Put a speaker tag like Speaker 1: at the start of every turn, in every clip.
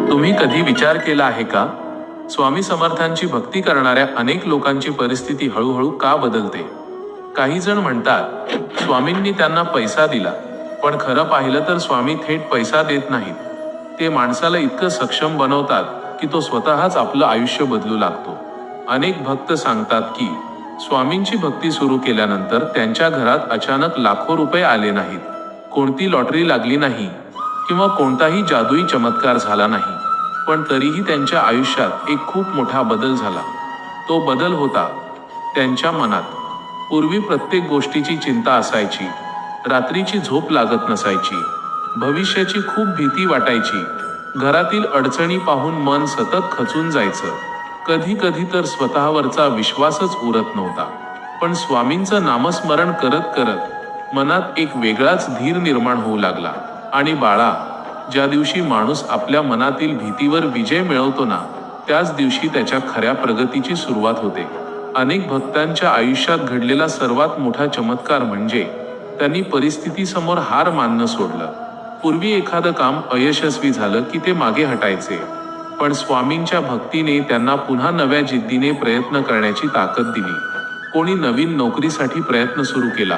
Speaker 1: तुम्ही कधी विचार केला आहे का, स्वामी समर्थांची भक्ती करणाऱ्या अनेक लोकांची परिस्थिती हळूहळू का बदलते? काही जण म्हणतात स्वामींनी त्यांना पैसा दिला, पण खरं पाहिलं तर स्वामी थेट पैसा देत नाहीत. ते माणसाला इतकं सक्षम बनवतात की तो स्वतःच आपलं आयुष्य बदलू लागतो. अनेक भक्त सांगतात की स्वामींची भक्ती सुरू केल्यानंतर त्यांच्या घरात अचानक लाखो रुपये आले नाहीत, कोणती लॉटरी लागली नाही किंवा कोणताही जादुई चमत्कार झाला नाही, पण तरीही त्यांच्या आयुष्यात एक खूप मोठा बदल झाला. तो बदल होता त्यांच्या मनात. पूर्वी प्रत्येक गोष्टीची चिंता असायची, रात्रीची झोप लागत नसायची, भविष्याची खूप भीती वाटायची, घरातील अडचणी पाहून मन सतत खचून जायचं, कधी कधी तर स्वतःवरचा विश्वासच उरत नव्हता. पण स्वामींचं नामस्मरण करत करत मनात एक वेगळाच धीर निर्माण होऊ लागला. आणि बाळा, ज्या दिवशी माणूस आपल्या मनातील भीतीवर विजय मिळवतो ना, त्याच दिवशी त्याच्या खऱ्या प्रगतीची सुरुवात होते. अनेक भक्तांच्या आयुष्यात घडलेला सर्वात मोठा चमत्कार म्हणजे त्यांनी परिस्थितीसमोर हार मानणं सोडलं. पूर्वी एखादं काम अयशस्वी झालं की ते मागे हटायचे, पण स्वामींच्या भक्तीने त्यांना पुन्हा नव्या जिद्दीने प्रयत्न करण्याची ताकद दिली. कोणी नवीन नोकरीसाठी प्रयत्न सुरू केला,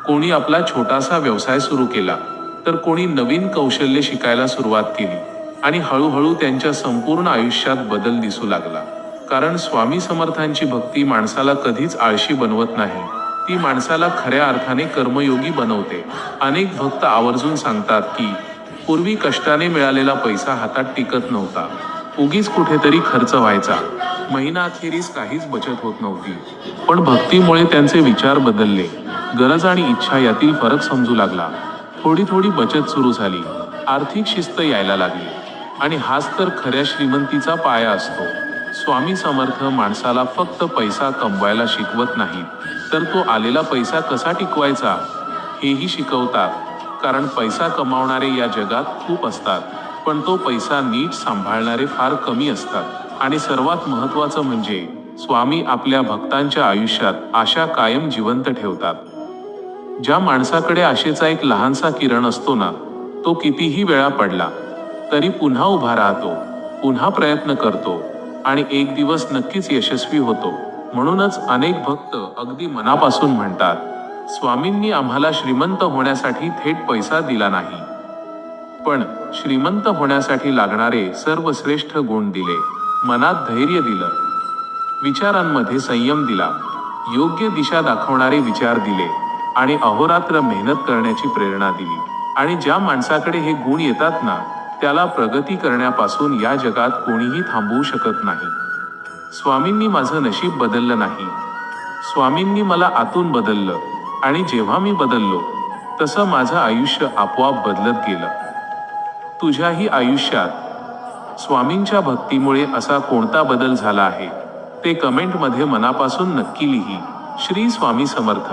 Speaker 1: कोणी आपला छोटासा व्यवसाय सुरू केला, तर कोणी नवीन कौशल्य शिकायला सुरुवात केली. आणि हळूहळू त्यांच्या संपूर्ण आयुष्यात बदल दिसू लागला. कारण स्वामी समर्थांची भक्ती माणसाला कधीच आळशी बनवत नाही, ती माणसाला खऱ्या अर्थाने कर्मयोगी बनवते. अनेक भक्त आवर्जून सांगतात की पूर्वी कष्टाने मिळालेला पैसा हातात टिकत नव्हता, उगीच कुठेतरी खर्च व्हायचा, महिना अखेरीस काहीच बचत होत नव्हती. पण भक्तीमुळे त्यांचे विचार बदलले, गरज आणि इच्छा यातील फरक समजू लागला. थोडी थोडी बचत सुरू झाली, आर्थिक शिस्त यायला लागली, आणि हाच तर खऱ्या श्रीमंतीचा पाया असतो. स्वामी समर्थ माणसाला फक्त पैसा कमवायला शिकवत नाहीत, तर तो आलेला पैसा कसा टिकवायचा हेही शिकवतात. कारण पैसा कमावणारे या जगात खूप असतात, पण तो पैसा नीट सांभाळणारे फार कमी असतात. आणि सर्वात महत्त्वाचं म्हणजे स्वामी आपल्या भक्तांच्या आयुष्यात आशा कायम जिवंत ठेवतात. ज्या माणसाकडे आशेचा एक लहानसा किरण असतो ना, तो कितीही वेळा पडला तरी पुन्हा उभा राहतो, पुन्हा प्रयत्न करतो, आणि एक दिवस नक्कीच यशस्वी होतो. म्हणूनच अनेक भक्त अगदी मनापासून म्हणतात, स्वामींनी आम्हाला श्रीमंत होण्यासाठी थेट पैसा दिला नाही, पण श्रीमंत होण्यासाठी लागणारे सर्वश्रेष्ठ गुण दिले. मनात धैर्य दिलं, विचारांमध्ये संयम दिला, योग्य दिशा दाखवणारे विचार दिले, आणि अहोरात्र मेहनत करण्याची प्रेरणा दिली. आणि ज्या माणसाकडे हे गुण येतात ना, त्याला प्रगती करण्यापासून या जगात कोणीही थांबवू शकत नाही. स्वामींनी माझं नशीब बदललं नाही, स्वामींनी मला आतून बदललं, आणि जेव्हा मी बदललो तसं माझं आयुष्य आपोआप बदलत गेलं. तुझ्याही आयुष्यात स्वामींच्या भक्तीमुळे असा कोणता बदल झाला आहे ते कमेंटमध्ये मनापासून नक्की लिही. श्री स्वामी समर्थ.